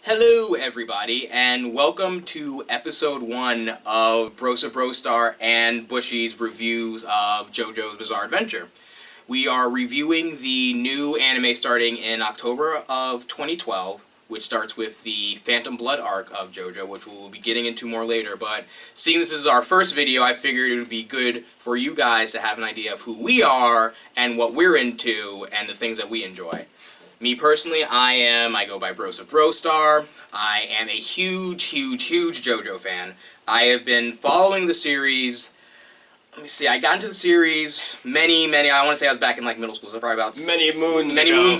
Hello everybody, and welcome to episode 1 of Brosa Brostar and Bushy's reviews of JoJo's Bizarre Adventure. We are reviewing the new anime starting in October of 2012, which starts with the Phantom Blood arc of JoJo, which we'll be getting into more later, but seeing this is our first video, I figured it would be good for you guys to have an idea of who we are and what we're into and the things that we enjoy. Me personally, I go by Brosa Brostar. I am a huge JoJo fan. I have been following the series. Let me see, I got into the series many, I want to say I was back in like middle school, so probably about many moons ago.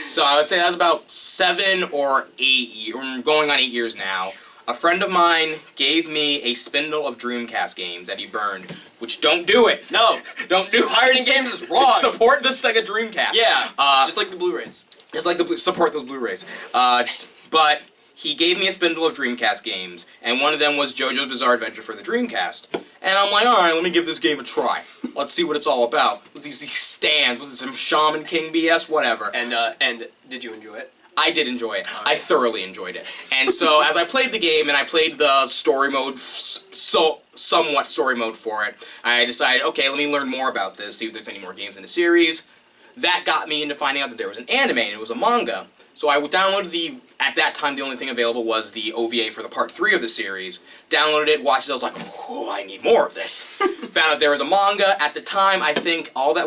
So I would say that was about 7 or 8 years, going on 8 years now. A friend of mine gave me a spindle of Dreamcast games that he burned, which don't do it. No, don't do pirating games is wrong. Support the Sega Dreamcast. Yeah, just like the Blu-rays. Just like support those Blu-rays. But he gave me a spindle of Dreamcast games, and one of them was JoJo's Bizarre Adventure for the Dreamcast. And I'm like, alright, let me give this game a try. Let's see what it's all about. Was these stands? Was it some Shaman King BS? Whatever. And did you enjoy it? I did enjoy it. I thoroughly enjoyed it. And so, as I played the game, and I played the story mode, somewhat story mode for it, I decided, okay, let me learn more about this, see if there's any more games in the series. That got me into finding out that there was an anime, and it was a manga. So I downloaded at that time the only thing available was the OVA for the part 3 of the series. Downloaded it, watched it, I was like, oh, I need more of this. Found out there was a manga. At the time, I think part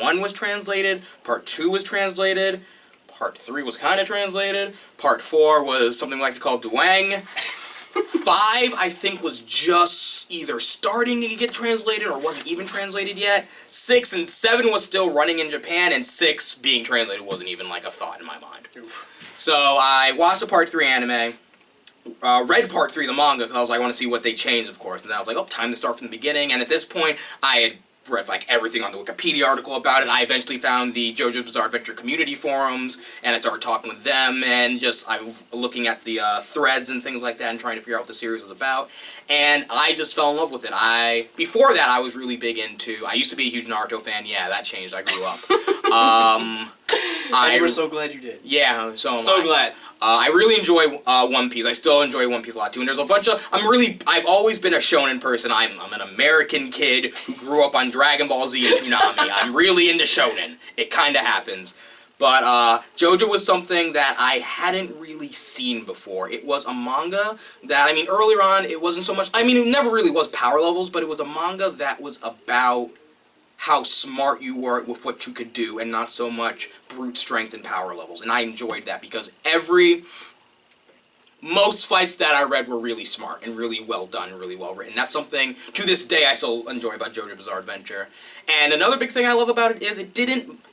1 was translated, part 2 was translated, part 3 was kind of translated, part 4 was something we like to call Duang. 5, I think, was just either starting to get translated or wasn't even translated yet. 6 and 7 was still running in Japan, and 6 being translated wasn't even like a thought in my mind. Oof. So I watched the part 3 anime, read part 3 of the manga, because I was like, I want to see what they changed, of course. And then I was like, oh, time to start from the beginning. And at this point, I had read like everything on the Wikipedia article about it. I eventually found the JoJo's Bizarre Adventure community forums, and I started talking with them, and I was looking at the threads and things like that, and trying to figure out what the series was about. And I just fell in love with it. Before that, I was really big into. I used to be a huge Naruto fan. Yeah, that changed. I grew up. And we're so glad you did. Yeah, so glad. I really enjoy One Piece. I still enjoy One Piece a lot too. And there's a bunch of. I've always been a shonen person. I'm an American kid who grew up on Dragon Ball Z and Toonami. I'm really into shonen. It kind of happens. But JoJo was something that I hadn't really seen before. It was a manga that, earlier on, it wasn't so much. It never really was power levels, but it was a manga that was about how smart you were with what you could do, and not so much brute strength and power levels. And I enjoyed that because most fights that I read were really smart and really well done and really well written. That's something, to this day, I still enjoy about JoJo's Bizarre Adventure. And another big thing I love about it is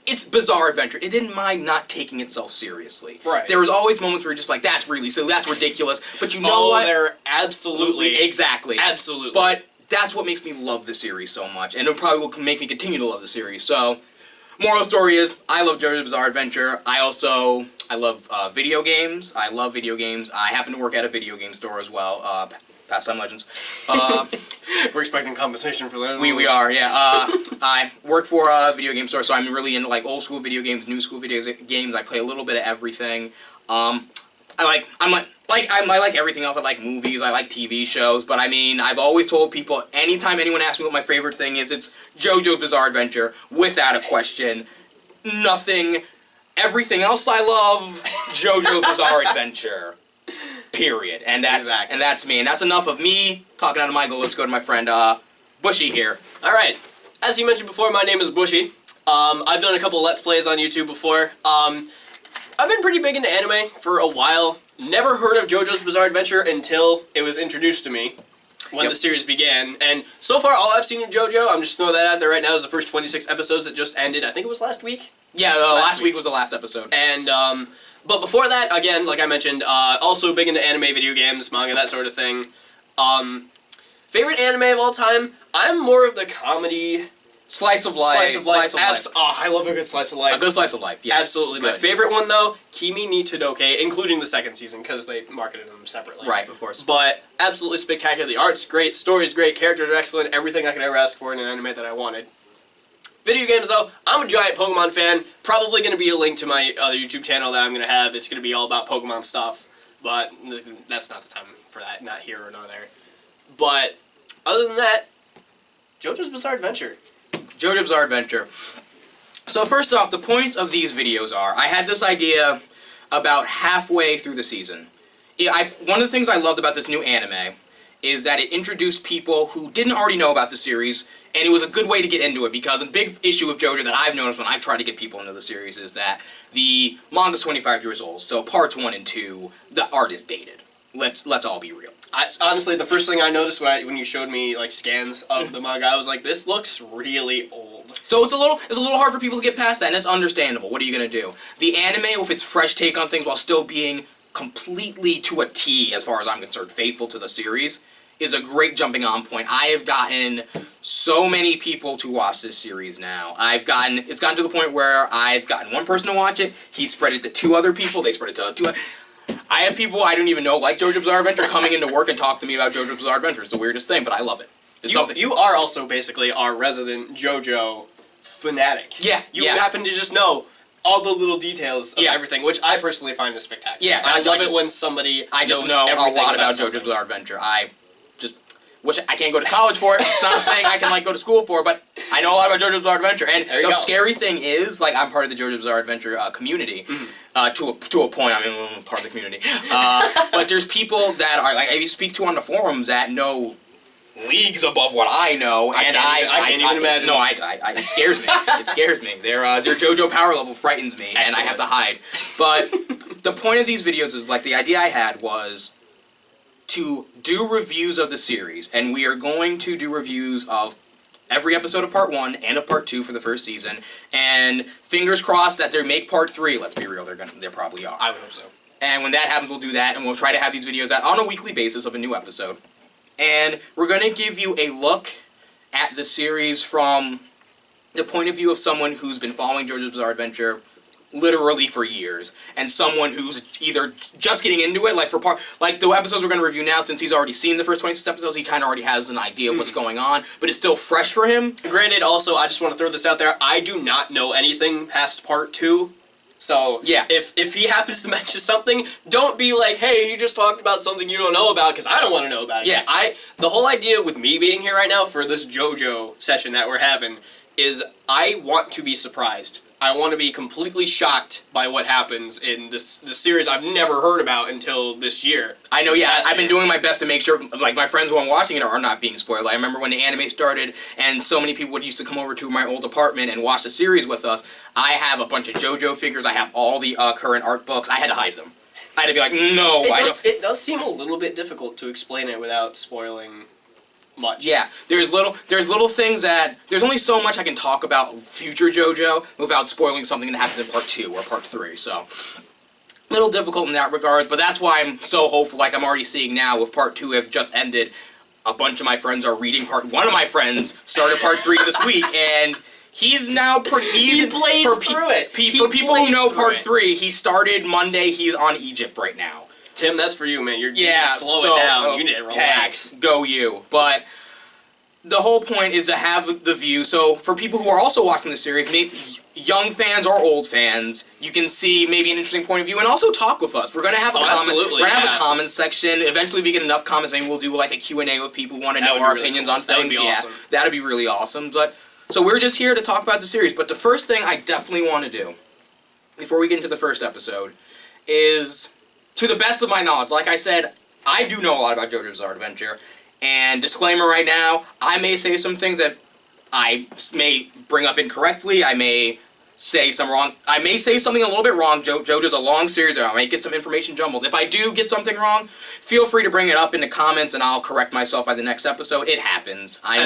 it's Bizarre Adventure. It didn't mind not taking itself seriously. Right. There was always moments where you're just like, that's really silly, that's ridiculous, but you know what? They're absolutely. Exactly. Absolutely. But that's what makes me love the series so much, and it probably will make me continue to love the series. So, moral of the story is, I love JoJo's Bizarre Adventure. I love video games. I love video games. I happen to work at a video game store as well, Pastime Legends. We're expecting compensation for that. We are, yeah. I work for a video game store, so I'm really into like old school video games, new school video games. I play a little bit of everything. I like everything else. I like movies, I like TV shows, but I've always told people, anytime anyone asks me what my favorite thing is, it's JoJo's Bizarre Adventure, without a question. Everything else I love, JoJo's Bizarre Adventure. Period. And that's me. And that's enough of me talking out of my goal. Let's go to my friend, Bushy here. Alright. As you mentioned before, my name is Bushy. I've done a couple Let's Plays on YouTube before. I've been pretty big into anime for a while. Never heard of JoJo's Bizarre Adventure until it was introduced to me when the series began. And so far, all I've seen of JoJo, I'm just throwing that out there right now, is the first 26 episodes that just ended. I think it was last week? Yeah, last week was the last episode. And, but before that, again, like I mentioned, also big into anime, video games, manga, that sort of thing. Favorite anime of all time? I'm more of the comedy. Slice of life. I love a good slice of life. A good slice of life, yes. Absolutely. Good. My favorite one, though, Kimi ni Todoke, including the second season, because they marketed them separately. Right, of course. But absolutely spectacular. The art's great, story's great, characters are excellent, everything I could ever ask for in an anime that I wanted. Video games, though, I'm a giant Pokemon fan. Probably going to be a link to my other YouTube channel that I'm going to have. It's going to be all about Pokemon stuff. But that's not the time for that. Not here or nor there. But other than that, JoJo's Bizarre Adventure. JoJo Bizarre Adventure. So first off, the points of these videos are, I had this idea about halfway through the season. One of the things I loved about this new anime is that it introduced people who didn't already know about the series, and it was a good way to get into it, because a big issue with JoJo that I've noticed when I've tried to get people into the series is that the manga's 25 years old, so parts 1 and 2, the art is dated. Let's all be real. Honestly, the first thing I noticed when you showed me like scans of the manga, I was like, this looks really old. So it's a little hard for people to get past that, and it's understandable. What are you gonna do? The anime, with its fresh take on things while still being completely to a T, as far as I'm concerned, faithful to the series, is a great jumping on point. I have gotten so many people to watch this series now. It's gotten to the point where I've gotten one person to watch it, he spread it to 2 other people, they spread it to 2 I have people I don't even know like JoJo Bizarre Adventure coming into work and talk to me about JoJo Bizarre Adventure. It's the weirdest thing, but I love it. You are also basically our resident JoJo fanatic. Yeah, You happen to just know all the little details of everything, which I personally find is spectacular. Yeah, I love it when somebody I just knows know a everything lot about JoJo Bizarre Adventure. Which I can't go to college for. It's not a thing I can go to school for, but I know a lot about JoJo Bizarre Adventure. And the scary thing is, I'm part of the JoJo Bizarre Adventure community. To a point, I'm part of the community. But there's people that are I speak to on the forums that know leagues above what I know, and I can't even imagine. No, it scares me. It scares me. Their JoJo power level frightens me, and I have to hide. But the point of these videos is the idea I had was to do reviews of the series, and we are going to do reviews of every episode of Part 1 and of Part 2 for the first season, and fingers crossed that they make Part 3. Let's be real, they probably are. I would hope so. And when that happens, we'll do that, and we'll try to have these videos out on a weekly basis of a new episode. And we're going to give you a look at the series from the point of view of someone who's been following JoJo's Bizarre Adventure literally for years, and someone who's either just getting into it, the episodes we're going to review now, since he's already seen the first 26 episodes, he kind of already has an idea of what's going on, but it's still fresh for him. Granted, also, I just want to throw this out there, I do not know anything past Part 2, so yeah. if he happens to mention something, don't be like, hey, you just talked about something you don't know about, because I don't want to know about it. Yeah. The whole idea with me being here right now for this JoJo session that we're having is I want to be surprised. I want to be completely shocked by what happens in this series I've never heard about until this year. I know, yeah. I've been doing my best to make sure, my friends who I'm watching it are not being spoiled. I remember when the anime started, and so many people used to come over to my old apartment and watch the series with us. I have a bunch of JoJo figures. I have all the current art books. I had to hide them. I had to be like, no. It does seem a little bit difficult to explain it without spoiling much. Yeah, there's little things that there's only so much I can talk about future JoJo without spoiling something that happens in Part 2 or Part 3. So, a little difficult in that regard, but that's why I'm so hopeful. I'm already seeing now with Part 2 have just ended. A bunch of my friends are reading Part. One of my friends started Part 3 this week, and he's now he blazed through it. For people who know Part 3, he started Monday. He's on Egypt right now. Tim, that's for you, man. You slow so, it down. You need to relax. Go you. But the whole point is to have the view. So for people who are also watching the series, maybe young fans or old fans, you can see maybe an interesting point of view and also talk with us. We're going to have a comment section. Eventually, if we get enough comments, maybe we'll do a Q&A with people who want to know our opinions on things. Awesome. That'd be really awesome. So we're just here to talk about the series. But the first thing I definitely want to do, before we get into the first episode, is, to the best of my knowledge, like I said, I do know a lot about JoJo's Bizarre Adventure, and disclaimer right now, I may say some things that I may bring up incorrectly, I may say something a little bit wrong. JoJo's a long series, I might get some information jumbled. If I do get something wrong, feel free to bring it up in the comments, and I'll correct myself by the next episode. It happens. I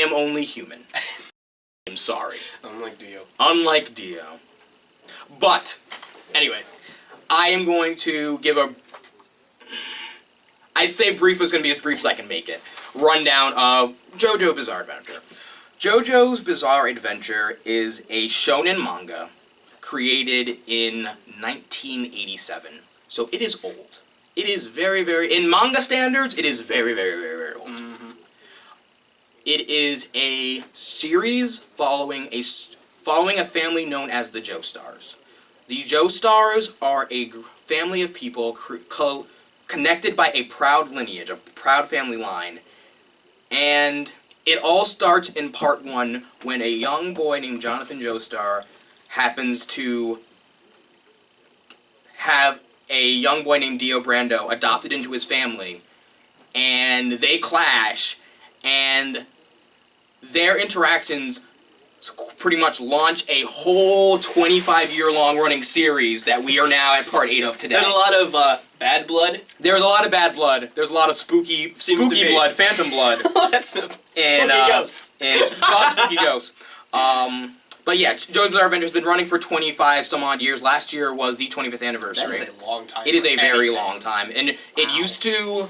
am only human. I'm sorry. Unlike Dio. But, anyway, I am going to give I'd say brief was going to be as brief as I can make it. Rundown of JoJo Bizarre Adventure. JoJo's Bizarre Adventure is a shonen manga created in 1987. So it is old. It is very, very, in manga standards, it is very, very, very, very old. Mm-hmm. It is a series following a family known as the Joestars. The Joestars are a family of people connected by a proud lineage, a proud family line. And it all starts in part 1 when a young boy named Jonathan Joestar happens to have a young boy named Dio Brando adopted into his family. And they clash, and their interactions pretty much launch a whole 25-year-long running series that we are now at part 8 of today. There's a lot of bad blood. There's a lot of bad blood. There's a lot of spooky blood, phantom blood. That's a and spooky ghost. And spooky ghosts. But yeah, JoJo's Bizarre Adventure has been running for 25 some odd years. Last year was the 25th anniversary. That is a long time. It is a very long time, and it used to.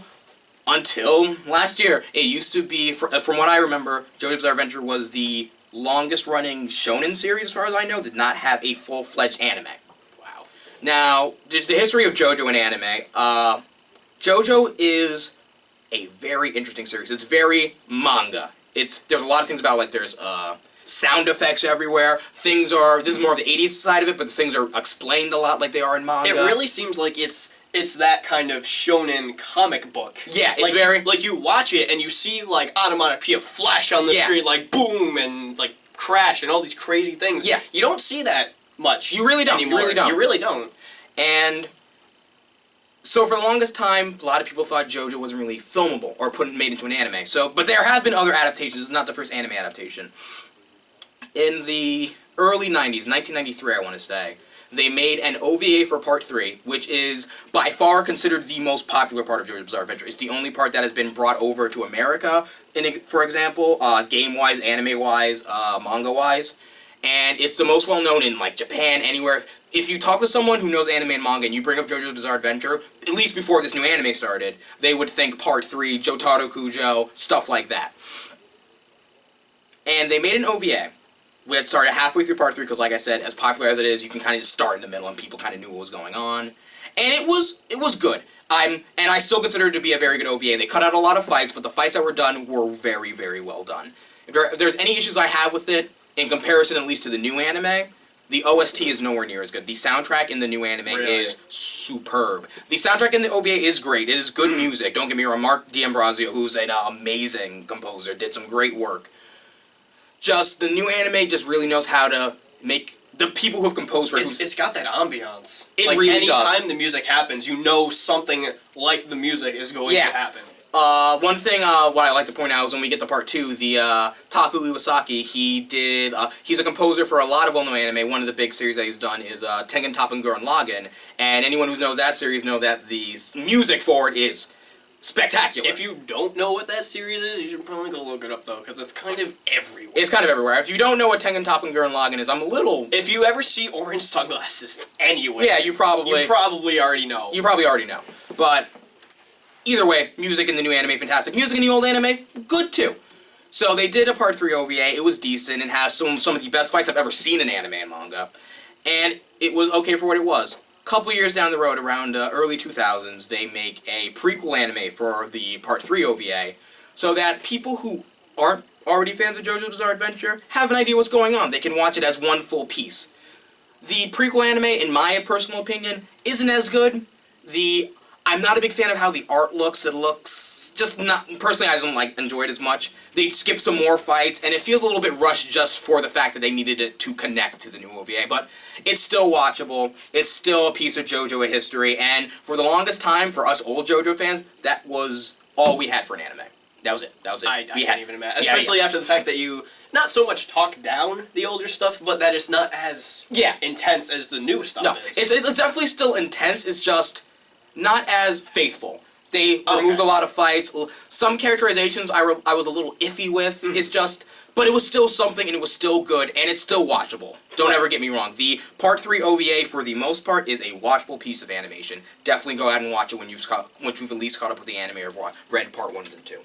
Until last year, it used to be, from what I remember, JoJo's Bizarre Adventure was the longest-running shonen series, as far as I know, did not have a full-fledged anime. Wow. Now, just the history of JoJo and anime. JoJo is a very interesting series. It's very manga. There's a lot of things about, like, there's sound effects everywhere. This is more of the 80s side of it, but things are explained a lot like they are in manga. It really seems like it's that kind of shonen comic book. Yeah, it's like, very... Like, you watch it, and you see, like, onomatopoeia flash on the screen, like, boom, and, like, crash, and all these crazy things. Yeah. You don't see that much You really don't. anymore. You really don't. And so for the longest time, a lot of people thought JoJo wasn't really filmable, or made into an anime. But there have been other adaptations. This is not the first anime adaptation. In the early 90s, 1993, I want to say, they made an OVA for Part 3, which is by far considered the most popular part of JoJo's Bizarre Adventure. It's the only part that has been brought over to America, for example, game-wise, anime-wise, manga-wise. And it's the most well-known in, like, Japan, anywhere. If you talk to someone who knows anime and manga and you bring up JoJo's Bizarre Adventure, at least before this new anime started, they would think Part 3, Jotaro Kujo, stuff like that. And they made an OVA. We had started halfway through Part 3 because, like I said, as popular as it is, you can kind of just start in the middle and people kind of knew what was going on. And it was good. And I still consider it to be a very good OVA. They cut out a lot of fights, but the fights that were done were very, very well done. If there's any issues I have with it, in comparison at least to the new anime, the OST is nowhere near as good. The soundtrack in the new anime is superb. The soundtrack in the OVA is great. It is good music. Don't get me wrong. Mark D'Ambrosio, who's an amazing composer, did some great work. Just, the new anime just really knows how to make the people who have composed for it. It's got that ambiance. It really does. Anytime the music happens, you know something like the music is going to happen. One thing, what I like to point out is when we get to Part 2, the Taku Iwasaki, he's a composer for a lot of well-known anime. One of the big series that he's done is Tengen Toppa Gurren Lagann, and anyone who knows that series know that the music for it is spectacular. If you don't know what that series is, you should probably go look it up, though, because it's kind of everywhere. It's kind of everywhere. If you don't know what Tengen Toppa Gurren Lagann is, I'm a little... If you ever see orange sunglasses anywhere... Yeah, you probably already know. You probably already know. But either way, music in the new anime, fantastic. Music in the old anime, good too. So they did a Part 3 OVA. It was decent and has some of the best fights I've ever seen in anime and manga. And it was okay for what it was. Couple years down the road, around early 2000s, they make a prequel anime for the Part 3 OVA, so that people who aren't already fans of JoJo's Bizarre Adventure have an idea what's going on. They can watch it as one full piece. The prequel anime, in my personal opinion, isn't as good. I'm not a big fan of how the art looks. It looks just not... Personally, I don't enjoy it as much. They skip some more fights, and it feels a little bit rushed just for the fact that they needed it to connect to the new OVA. But it's still watchable. It's still a piece of JoJo history, and for the longest time, for us old JoJo fans, that was all we had for an anime. That was it. I can't even imagine. Especially after the fact that you not so much talk down the older stuff, but that it's not as intense as the new stuff is. It's definitely still intense. It's just not as faithful. They removed a lot of fights. Some characterizations I was a little iffy with. It's just... But it was still something, and it was still good, and it's still watchable. Don't ever get me wrong. The Part 3 OVA, for the most part, is a watchable piece of animation. Definitely go ahead and watch it when you've at least caught up with the anime or read Part 1 and 2.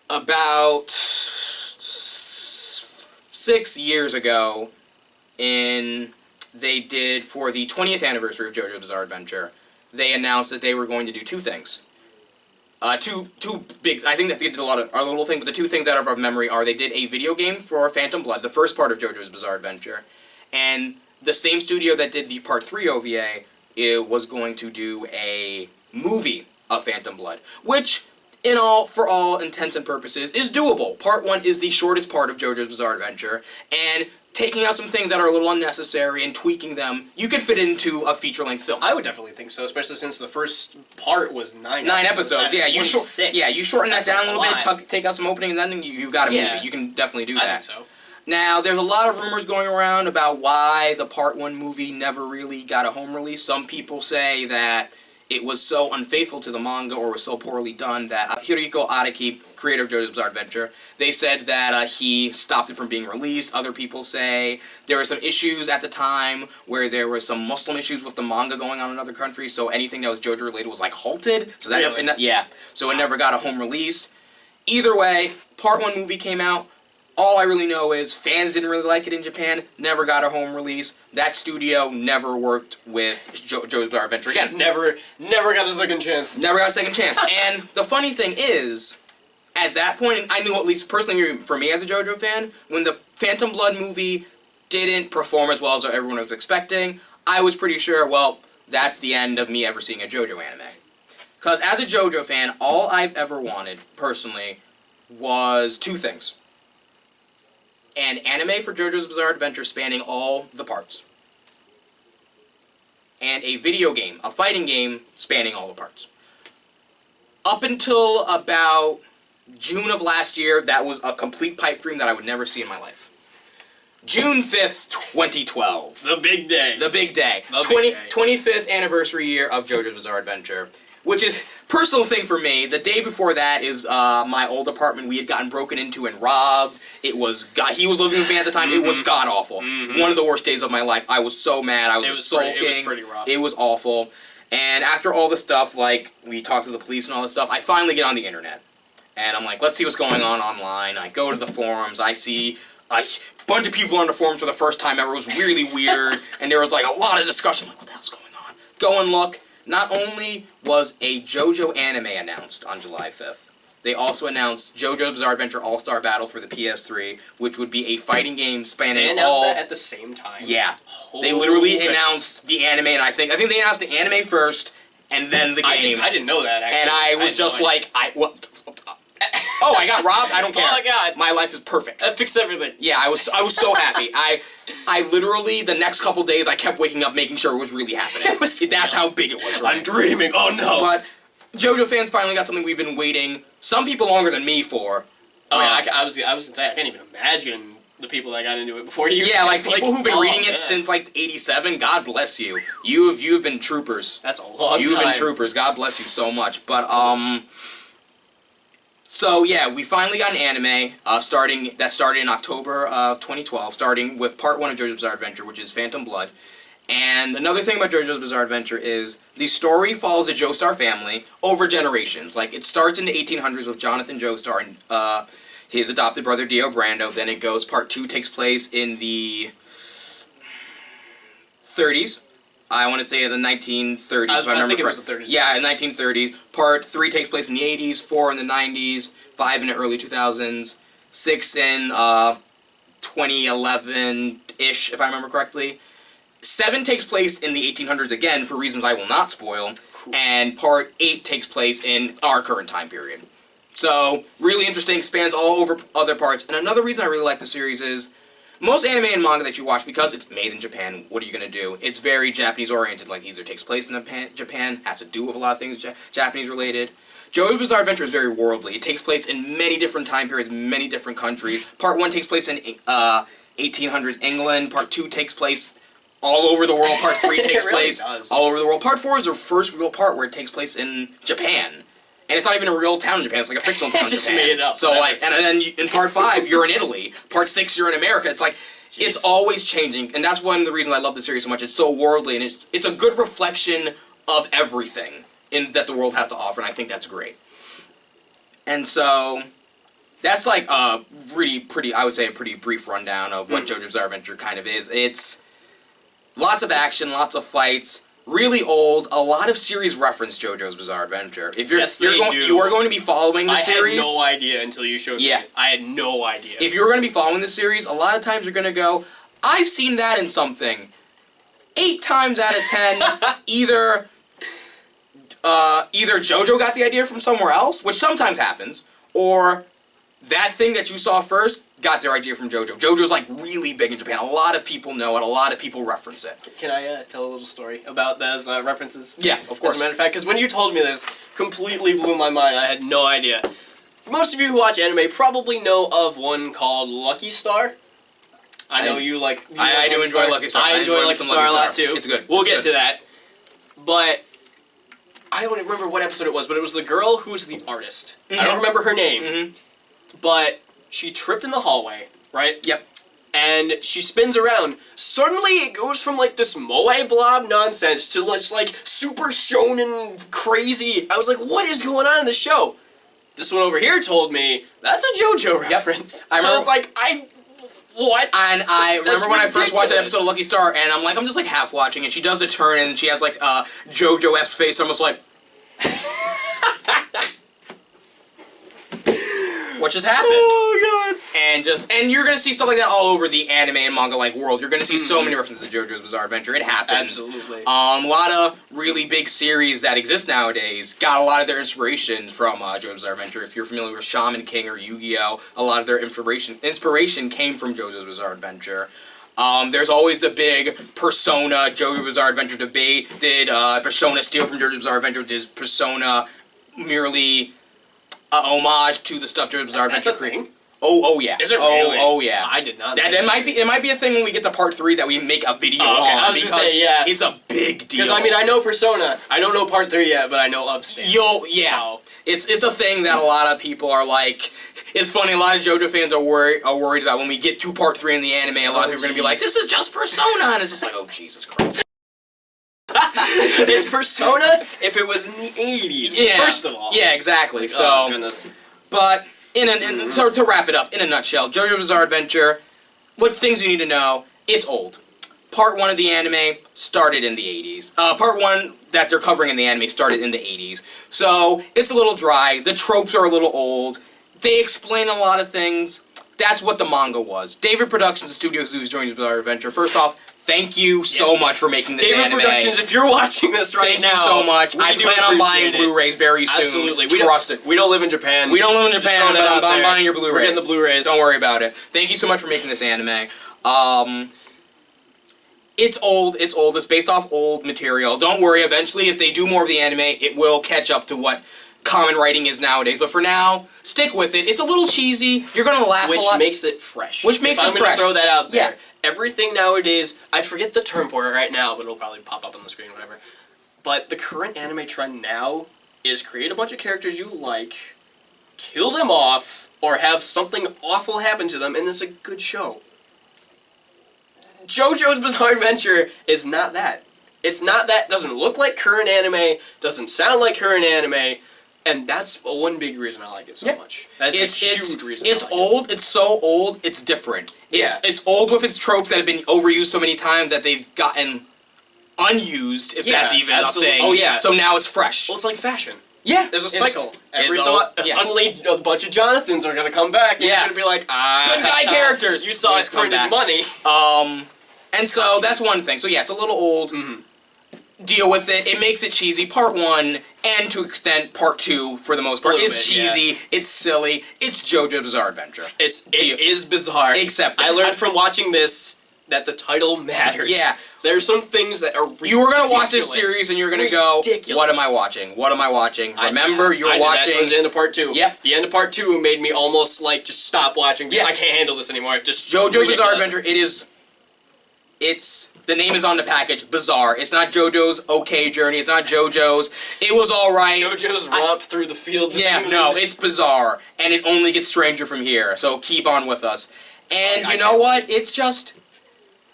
About 6 years ago, they did, for the 20th anniversary of JoJo's Bizarre Adventure, they announced that they were going to do two things. Two big. I think that they did a lot of other little things, but the two things out of our memory are they did a video game for Phantom Blood, the first part of JoJo's Bizarre Adventure, and the same studio that did the Part 3 OVA it was going to do a movie of Phantom Blood, which, for all intents and purposes, is doable. Part 1 is the shortest part of JoJo's Bizarre Adventure, and taking out some things that are a little unnecessary and tweaking them, you could fit into a feature-length film. I would definitely think so, especially since the first part was 9 episodes. Yeah, you shorten that down a little bit, take out some opening, and then you got a movie. You can definitely do that. I think so. Now, there's a lot of rumors going around about why the Part 1 movie never really got a home release. Some people say that it was so unfaithful to the manga or was so poorly done that Hirohiko Araki, creator of JoJo's Bizarre Adventure, they said that he stopped it from being released. Other people say there were some issues at the time where there were some Muslim issues with the manga going on in other countries, so anything that was JoJo related was like halted. So that so it never got a home release. Either way, Part 1 movie came out. All I really know is fans didn't really like it in Japan, never got a home release. That studio never worked with JoJo's Bizarre Adventure again. Never got a second chance. Never got a second chance. And the funny thing is, at that point, I knew, at least personally for me as a JoJo fan, when the Phantom Blood movie didn't perform as well as everyone was expecting, I was pretty sure, well, that's the end of me ever seeing a JoJo anime. Because as a JoJo fan, all I've ever wanted, personally, was two things. An anime for JoJo's Bizarre Adventure spanning all the parts. And a video game, a fighting game, spanning all the parts. Up until about June of last year, that was a complete pipe dream that I would never see in my life. June 5th, 2012. The big day. The big day. 25th anniversary year of JoJo's Bizarre Adventure. Which is personal thing for me. The day before that is my old apartment. We had gotten broken into and robbed. He was living with me at the time. It was god awful. One of the worst days of my life. I was so mad. I was sulking. It was pretty rough. It was awful. And after all this stuff, like we talked to the police and all this stuff, I finally get on the internet. And I'm like, let's see what's going on online. I go to the forums. I see a bunch of people on the forums for the first time ever. It was really weird. And there was like a lot of discussion. I'm like, what the hell's going on? Go and look. Not only was a JoJo anime announced on July 5th, they also announced JoJo Bizarre Adventure All-Star Battle for the PS3, which would be a fighting game spanning all... They announced that at the same time? Yeah. They literally announced the anime, and I think they announced the anime first, and then the game. I didn't know that, actually. And I was just like, oh, I got robbed? I don't care. Oh my god. My life is perfect. That fixed everything. Yeah, I was so happy. I literally, the next couple days, I kept waking up making sure it was really happening. That's how big it was. I'm dreaming. Oh no. But JoJo fans finally got something we've been waiting, some people longer than me for. Oh yeah, I was gonna say, I can't even imagine the people that got into it before you. Yeah, like people who've been reading it since like '87. God bless you. You've been troopers. That's a long time. You've been troopers. God bless you so much. But So yeah, we finally got an anime started in October of 2012, starting with Part 1 of JoJo's Bizarre Adventure, which is Phantom Blood. And another thing about JoJo's Bizarre Adventure is the story follows a Joestar family over generations. Like, it starts in the 1800s with Jonathan Joestar and his adopted brother Dio Brando. Then it goes, Part 2 takes place in the 30s. I want to say the 1930s. I think it was the 30s. Yeah, 1930s. Part 3 takes place in the 80s, 4 in the 90s, 5 in the early 2000s, 6 in 2011-ish, if I remember correctly. 7 takes place in the 1800s again, for reasons I will not spoil, and Part 8 takes place in our current time period. So, really interesting, spans all over other parts. And another reason I really like the series is, most anime and manga that you watch, because it's made in Japan, what are you going to do? It's very Japanese-oriented, like either takes place in Japan, has to do with a lot of things Japanese-related. JoJo's Bizarre Adventure is very worldly. It takes place in many different time periods, many different countries. Part 1 takes place in 1800s England. Part 2 takes place all over the world. Part 3 takes place all over the world. Part 4 is the first real part where it takes place in Japan. And it's not even a real town in Japan, it's like a fictional town in Japan. Just made it up. So like, and then in Part 5, you're in Italy. Part 6, you're in America. It's like, it's always changing. And that's one of the reasons I love the series so much. It's so worldly, and it's a good reflection of everything that the world has to offer, and I think that's great. And so, that's like a pretty, I would say a pretty brief rundown of what JoJo's Bizarre Adventure kind of is. It's lots of action, lots of fights, really old. A lot of series reference JoJo's Bizarre Adventure. If you're, Yes, you're they going, do. you are going to be following the series. I had no idea until you showed me. I had no idea. If you're going to be following the series, a lot of times you're going to go, I've seen that in something. 8 times out of 10, either JoJo got the idea from somewhere else, which sometimes happens, or that thing that you saw first got their idea from JoJo. JoJo's like really big in Japan. A lot of people know it. A lot of people reference it. Can I tell a little story about those references? Yeah, of course. As a matter of fact, because when you told me this, completely blew my mind. I had no idea. For most of you who watch anime, probably know of one called Lucky Star. I know you like. I do enjoy Lucky Star. I enjoy Lucky Star a lot too. It's good. We'll get to that. But I don't even remember what episode it was, but it was the girl who's the artist. I don't remember her name, but she tripped in the hallway, right? Yep. And she spins around. Suddenly it goes from like this moe blob nonsense to this like super shonen crazy. I was like, what is going on in the show? This one over here told me that's a JoJo reference. I remember, was like, what? And I remember when I first watched that ridiculous. episode of Lucky Star, and I'm just like half watching, and she does a turn, and she has like a JoJo-esque face, almost like, what just happened? Oh god! And you're gonna see stuff like that all over the anime and manga like world. You're gonna see so many references to JoJo's Bizarre Adventure. It happens. Absolutely. A lot of really big series that exist nowadays got a lot of their inspiration from JoJo's Bizarre Adventure. If you're familiar with Shaman King or Yu-Gi-Oh, a lot of their inspiration came from JoJo's Bizarre Adventure. There's always the big Persona JoJo Bizarre Adventure debate. Did Persona steal from JoJo's Bizarre Adventure? Did Persona merely homage to the stuff JoJo's Bizarre Adventure? That's a thing? Oh yeah. Is it really? Oh yeah. I did not. It might be a thing when we get to part 3 that we make a video on. I was because gonna say, yeah. It's a big deal. Because I mean, I know Persona. I don't know part 3 yet, but I know of Stan. So. It's a thing that a lot of people are like. It's funny. A lot of JoJo fans are worried that when we get to part 3 in the anime, a lot of people are gonna be like, "This is just Persona," and it's just like, "Oh Jesus Christ." It's Persona if it was in the 80s. Yeah. First of all. Yeah, exactly. Like, so. oh goodness. But so to wrap it up, in a nutshell, JoJo Bizarre Adventure, what things you need to know, it's old. Part 1 of the anime started in the 80s. Part 1 that they're covering in the anime started in the 80s. So, it's a little dry, the tropes are a little old, they explain a lot of things. That's what the manga was. David Productions, the studio who's joined Bizarre Adventure, first off, thank you so much for making this David anime. Productions, if you're watching this right now, thank you so much. I plan on buying it. Blu-rays very soon. Absolutely. Trust it. We don't live in Japan. We don't live in Japan, but I'm buying your Blu-rays. We're getting the Blu-rays. Don't worry about it. Thank you so much for making this anime. It's old. It's based off old material. Don't worry. Eventually, if they do more of the anime, it will catch up to what common writing is nowadays. But for now, stick with it. It's a little cheesy. You're gonna laugh a lot. Which makes it fresh. Which makes it fresh. I'm gonna throw that out there. Yeah. Everything nowadays, I forget the term for it right now, but it'll probably pop up on the screen, whatever. But the current anime trend now is create a bunch of characters you like, kill them off, or have something awful happen to them, and it's a good show. JoJo's Bizarre Adventure is not that. It's not that. Doesn't look like current anime. Doesn't sound like current anime. And that's one big reason I like it so much. That's a huge reason. It's old. It's so old. It's different. It's old with its tropes that have been overused so many times that they've gotten unused, if that's even a thing. Oh yeah. So now it's fresh. Well, it's like fashion. Yeah. There's a cycle. Suddenly a bunch of Jonathans are gonna come back, and you're gonna be like, good guy characters. You saw it printed money. And so that's one thing. So yeah, it's a little old. Deal with it. It makes it cheesy. Part 1, and to extent Part 2 for the most part, is cheesy. It's silly. It's JoJo Bizarre Adventure. It is bizarre. Except I learned from watching this that the title matters. Yeah. There's some things that are ridiculous. You were going to watch this series and you're going to go, what am I watching? What am I watching? Remember, you're watching... That towards the end of Part 2. Yep. The end of Part 2 made me almost, like, just stop watching. Yeah. I can't handle this anymore. Just JoJo Bizarre Adventure, the name is on the package, Bizarre. It's not JoJo's okay journey. It's not JoJo's. It was alright. JoJo's romp through the fields. Yeah, no, it's Bizarre. And it only gets stranger from here. So keep on with us. And you know what? It's just...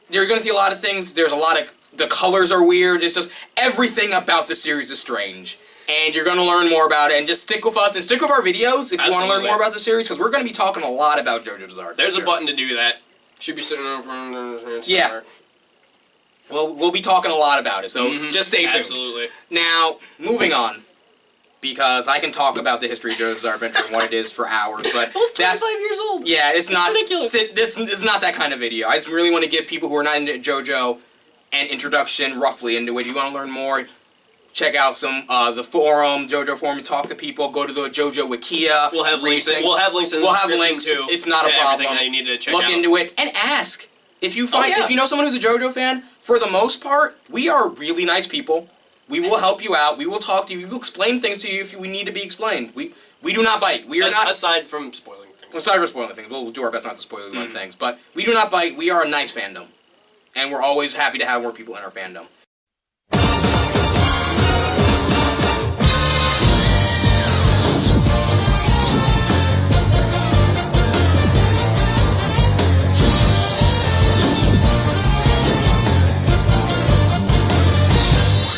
You're going to see a lot of things. There's a lot of... The colors are weird. It's just... Everything about the series is strange. And you're going to learn more about it. And just stick with us. And stick with our videos if you want to learn more about the series. Because we're going to be talking a lot about JoJo's Bizarre Adventure. There's a button to do that. Should be sitting over somewhere. Yeah. Well, we'll be talking a lot about it, so just stay tuned. Absolutely. Now, moving on, because I can talk about the history of JoJo's Bizarre Adventure and what it is for hours, but I was 25 years old. Yeah, it's not ridiculous. This is not that kind of video. I just really want to give people who are not into JoJo an introduction roughly into it. If you want to learn more, check out some the forum, JoJo forum. Talk to people. Go to the JoJo Wikia. We'll have links. We'll have links in the We'll have description links. too. It's not a to problem. Everything that you need to check Look out. into it and ask. If you find yeah. if you know someone who's a JoJo fan, for the most part, we are really nice people. We will help you out. We will talk to you. We will explain things to you if we need to be explained. We do not bite. We are not aside from spoiling things. Aside from spoiling things, we'll do our best not to spoil things. But we do not bite. We are a nice fandom, and we're always happy to have more people in our fandom.